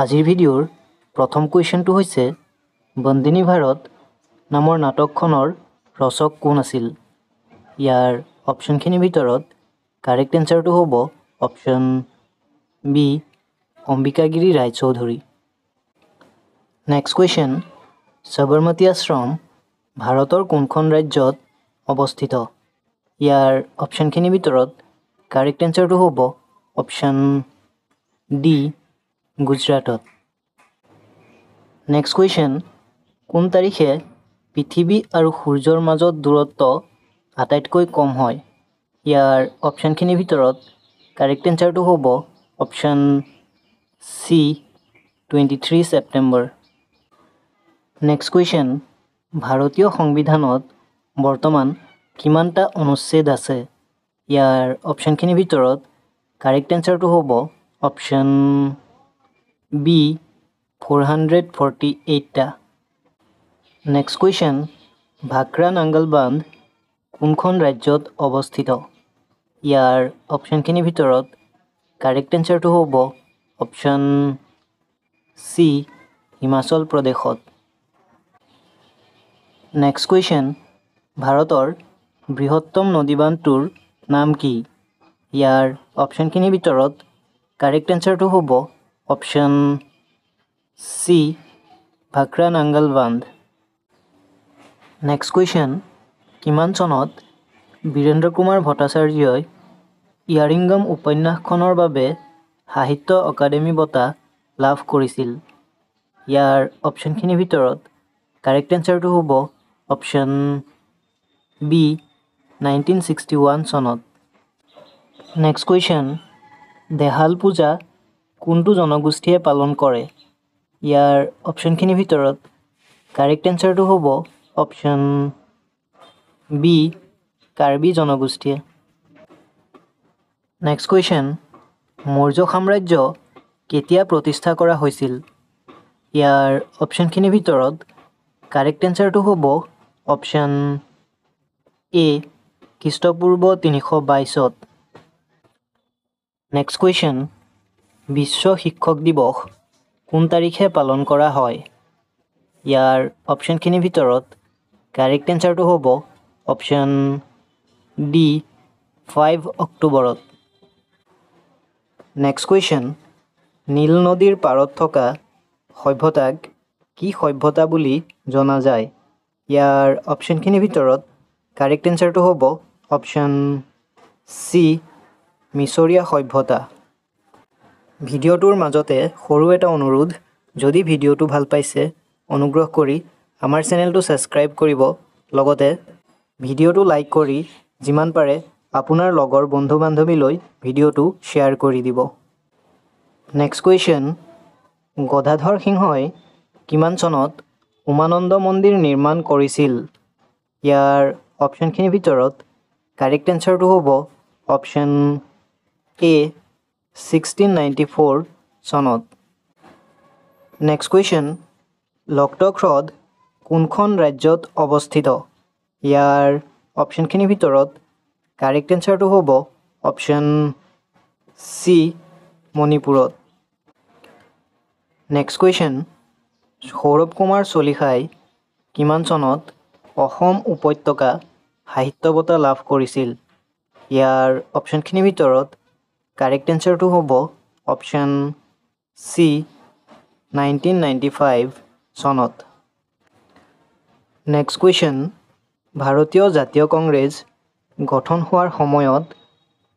আজিৰ ভিডিঅ'ৰ প্ৰথম কুৱেশ্যনটো হৈছে বন্দিনী ভাৰত নামৰ নাটকখনৰ ৰচক কোন আছিল? ইয়াৰ অপশ্যনখিনিৰ ভিতৰত কাৰেক্ট এনচাৰটো হ'ব option B Ambikagiri Raichoudhury. Next question, Sabarmati আশ্ৰম ভাৰতৰ কোনখন ৰাজ্যত অৱস্থিত? ইয়াৰ অপশ্যনখিনিৰ ভিতৰত কাৰেক্ট এনচাৰটো হ'ব অপশ্যন ডি গুজৰাটত। নেক্সট কুৱেশ্যন, কোন তাৰিখে পৃথিৱী আৰু সূৰ্যৰ মাজত দূৰত্ব আটাইতকৈ কম হয়? ইয়াৰ অপশ্যনখিনিৰ ভিতৰত কাৰেক্ট এনচাৰটো হ'ব option C 23 September. Next question, ভাৰতীয় সংবিধানত বৰ্তমান কিমানটা অনুচ্ছেদ আছে? ইয়াৰ অপশ্যনখিনিৰ ভিতৰত কাৰেক্ট এনচাৰটো হ'ব অপশ্যন বি 448টা। নেক্সট কুৱেশ্যন, ভাক্ৰা নাংগল বান্ধ কোনখন ৰাজ্যত অৱস্থিত? ইয়াৰ অপশ্যনখিনিৰ ভিতৰত কাৰেক্ট এনচাৰটো হ'ব অপশ্যন চি হিমাচল প্ৰদেশত। নেক্সট কুৱেশ্যন, ভাৰতৰ বৃহত্তম নদীবান্ধটোৰ নাম কি? ইয়াৰ অপশ্যনখিনিৰ ভিতৰত কাৰেক্ট এনচাৰটো হ'ব অপশ্যন চি ভাক্ৰা নাংগল বান্ধ। নেক্সট কুৱেশ্যন, কিমান চনত বীৰেন্দ্ৰ কুমাৰ ভট্টাচাৰ্যই ইয়াৰিংগম উপন্যাসখনৰ বাবে সাহিত্য অকাডেমী বঁটা লাভ কৰিছিল? ইয়াৰ অপশ্যনখিনিৰ ভিতৰত কাৰেক্ট এনচাৰটো হ'ব অপশ্যন বি 1961 চনত। নেক্সট কুৱেশ্যন, দেহাল পূজা কোনটো জনগোষ্ঠীয়ে পালন কৰে? ইয়াৰ অপশ্যনখিনিৰ ভিতৰত কাৰেক্ট এনচাৰটো হ'ব অপশ্যন বি কাৰ্বি জনগোষ্ঠীয়ে। নেক্সট কুৱেশ্যন, মৌৰ্য সাম্ৰাজ্য কেতিয়া প্ৰতিষ্ঠা কৰা হৈছিল? ইয়াৰ অপশ্যনখিনিৰ ভিতৰত কাৰেক্ট এনচাৰটো হ'ব অপশ্যন এ খ্ৰীষ্টপূৰ্ব 322ত। নেক্সট কুৱেশ্যন, বিশ্ব শিক্ষক দিৱস কোন তাৰিখে পালন কৰা হয়? ইয়াৰ অপশ্যনখিনিৰ ভিতৰত কাৰেক্ট এনচাৰটো হ'ব অপশ্যন ডি 5 অক্টোবৰত। নেক্সট কুৱেশ্যন, নীল নদীৰ পাৰত থকা সভ্যতাক কি সভ্যতা বুলি জনা যায়? ইয়াৰ অপশ্যনখিনিৰ ভিতৰত কাৰেক্ট এনচাৰটো হ'ব অপশ্যন চি মিছৰীয়া সভ্যতা। ভিডিঅ'টোৰ মাজতে সৰু এটা অনুৰোধ, যদি ভিডিঅ'টো ভাল পাইছে অনুগ্ৰহ কৰি আমাৰ চেনেলটো ছাবস্ক্ৰাইব কৰিব, লগতে ভিডিঅ'টো লাইক কৰি যিমান পাৰে আপোনাৰ লগৰ বন্ধু বান্ধৱীলৈ ভিডিঅ'টো শ্বেয়াৰ কৰি দিব। নেক্সট কুৱেশ্যন, গদাধৰ সিংহই কিমান চনত উমানন্দ মন্দিৰ নিৰ্মাণ কৰিছিল? ইয়াৰ অপশ্যনখিনিৰ ভিতৰত কাৰেক্ট এনচাৰটো হ'ব অপশ্যন এ 1694 চনত। নেক্সট কুৱেশ্যন, লকটক হ্ৰদ কোনখন ৰাজ্যত অৱস্থিত? ইয়াৰ অপশ্যনখিনিৰ ভিতৰত কাৰেক্ট এনচাৰটো হ'ব অপশ্যন চি মণিপুৰত। নেক্সট কুৱেশ্যন, সৌৰভ কুমাৰ চলিহাই কিমান চনত অসম উপত্যকা সাহিত্য বঁটা লাভ কৰিছিল? ইয়াৰ অপশ্যনখিনিৰ ভিতৰত কাৰেক্ট এনচাৰটো হ'ব অপশ্যন চি 1995 চনত। নেক্সট কুৱেশ্যন, ভাৰতীয় জাতীয় কংগ্ৰেছ গঠন হোৱাৰ সময়ত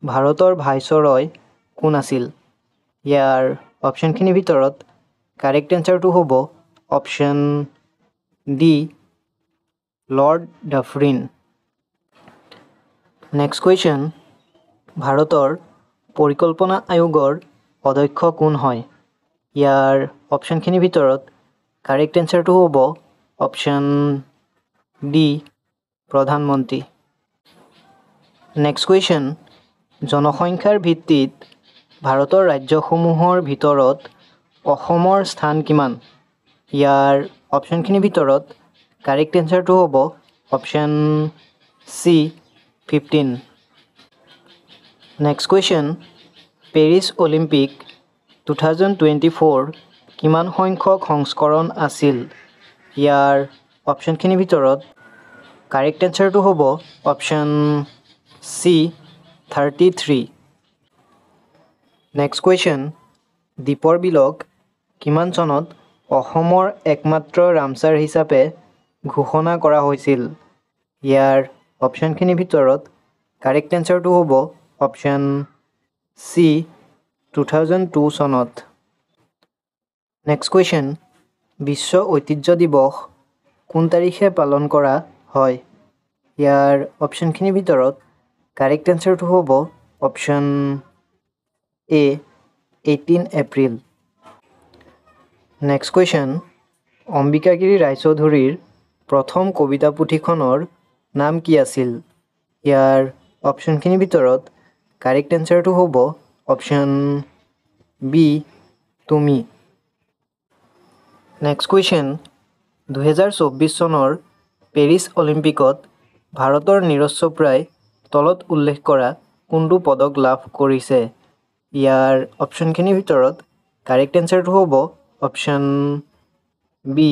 ভাৰতৰ ভাইচৰয় কোন আছিল? ইয়াৰ অপশ্যনখিনিৰ ভিতৰত কাৰেক্ট এনচাৰটো হ'ব option D Lord Dufferin. Next question, ভাৰতৰ পৰিকল্পনা আয়োগৰ অধ্যক্ষ কোন হয়? ইয়াৰ অপশ্যনখিনিৰ ভিতৰত কাৰেক্ট এনচাৰটো হ'ব অপশ্যন ডি প্ৰধানমন্ত্ৰী। নেক্সট কুৱেশ্যন, জনসংখ্যাৰ ভিত্তিত ভাৰতৰ ৰাজ্যসমূহৰ ভিতৰত অসমৰ স্থান কিমান? ইয়াৰ অপশ্যনখিনিৰ ভিতৰত কাৰেক্ট এনচাৰটো হ'ব option C 15। Next question, Paris Olympic 2024 কিমান সংখ্যক সংস্কৰণ আছিল ইয়াৰ অপশ্যনখিনিৰ ভিতৰত কাৰেক্ট এনচাৰটো হ'ব অপশ্যন চি 33 নেক্সট কুৱেশ্যন দীপৰ বিলক কিমান চনত অসমৰ একমাত্ৰ ৰামচাৰ হিচাপে ঘোষণা কৰা হৈছিল ইয়াৰ অপশ্যনখিনিৰ ভিতৰত কাৰেক্ট এনচাৰটো হ'ব অপশ্যন চি 2002 চনত নেক্সট কুৱেশ্যন বিশ্ব ঐতিহ্য দিৱস কোন তাৰিখে পালন কৰা হয় ইয়াৰ অপশ্যনখিনিৰ ভিতৰত কাৰেক্ট এনচাৰটো হ'ব option A 18 April next question অম্বিকাগিৰি ৰায়চৌধুৰীৰ প্ৰথম কবিতা পুথিখনৰ নাম কি আছিল ইয়াৰ অপশ্যনখিনিৰ ভিতৰত কাৰেক্ট এনচাৰটো হ'ব অপশ্যন বি তুমি নেক্সট কুৱেশ্যন 2024 চনৰ পেৰিছ অলিম্পিকত ভাৰতৰ নীৰজ চোপ্ৰাই তলত উল্লেখ কৰা কোনটো পদক লাভ কৰিছে ইয়াৰ অপশ্যনখিনিৰ ভিতৰত কাৰেক্ট এনচাৰটো হ'ব অপশ্যন বি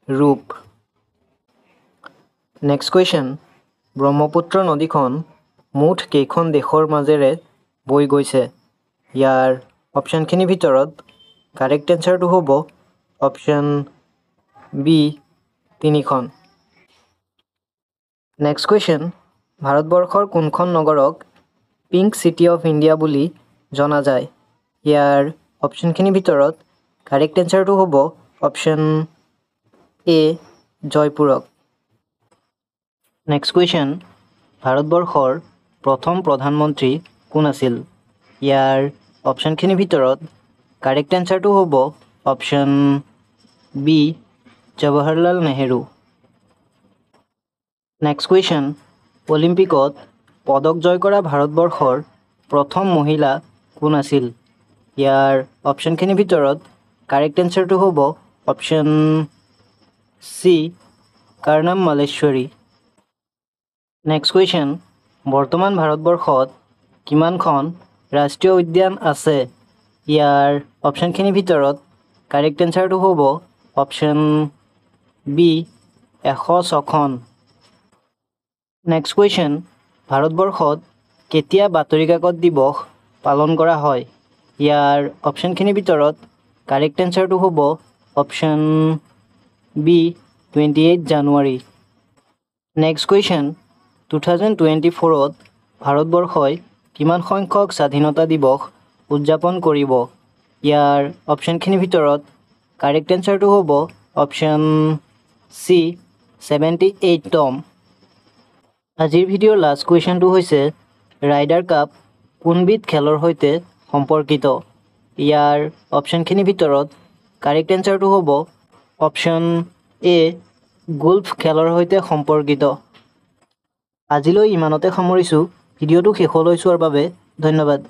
ৰূপ নেক্সট কুৱেশ্যন ব্ৰহ্মপুত্ৰ নদীখন মুঠ কেইখন দেশৰ মাজেৰে বৈ গৈছে ইয়াৰ অপশ্যনখিনিৰ ভিতৰত কাৰেক্ট এনচাৰটো হ'ব অপশ্যন বি 3খন নেক্সট কুৱেশ্যন ভাৰতবৰ্ষৰ কোনখন নগৰক পিংক চিটি অফ ইণ্ডিয়া বুলি জনা যায় ইয়াৰ অপশ্যনখিনিৰ ভিতৰত কাৰেক্ট এনচাৰটো হ'ব অপশ্যন এ জয়পুৰক নেক্সট কুৱেশ্যন ভাৰতবৰ্ষৰ প্ৰথম প্ৰধানমন্ত্ৰী কোন আছিল ইয়াৰ অপশ্যনখিনিৰ ভিতৰত কাৰেক্ট এনচাৰটো হ'ব option B Jawaharlal Nehru next question অলিম্পিকত পদক জয় কৰা ভাৰতবৰ্ষৰ প্ৰথম মহিলা কোন আছিল ইয়াৰ অপশ্যনখিনিৰ ভিতৰত কাৰেক্ট এনচাৰটো হ'ব option C কৰ্ণম Malleswari next question বৰ্তমান ভাৰতবৰ্ষত কিমানখন ৰাষ্ট্ৰীয় উদ্যান আছে ইয়াৰ অপশ্যনখিনিৰ ভিতৰত কাৰেক্ট এনচাৰটো হ'ব অপশ্যন বি 106খন নেক্সট কুৱেশ্যন ভাৰতবৰ্ষত কেতিয়া বাতৰি কাকত দিৱস পালন কৰা হয় ইয়াৰ অপশ্যনখিনিৰ ভিতৰত কাৰেক্ট এনচাৰটো হ'ব অপশ্যন বি 28 জানুৱাৰী নেক্সট কুৱেশ্যন 2024ত ভাৰতবৰ্ষই কিমান সংখ্যক স্বাধীনতা দিৱস উদযাপন কৰিব ইয়াৰ অপশ্যনখিনিৰ ভিতৰত কাৰেক্ট এনচাৰটো হ'ব অপশ্যন চি 78তম আজিৰ ভিডিঅ'ৰ লাষ্ট কুৱেশ্যনটো হৈছে ৰাইডাৰ কাপ কোনবিধ খেলৰ সৈতে সম্পৰ্কিত ইয়াৰ অপশ্যনখিনিৰ ভিতৰত কাৰেক্ট এনচাৰটো হ'ব অপশ্যন এ গল্ফ খেলৰ সৈতে সম্পৰ্কিত আজিলৈ ইমানতে সামৰিছোঁ ভিডিঅ'টো শেষলৈ চোৱাৰ বাবে ধন্যবাদ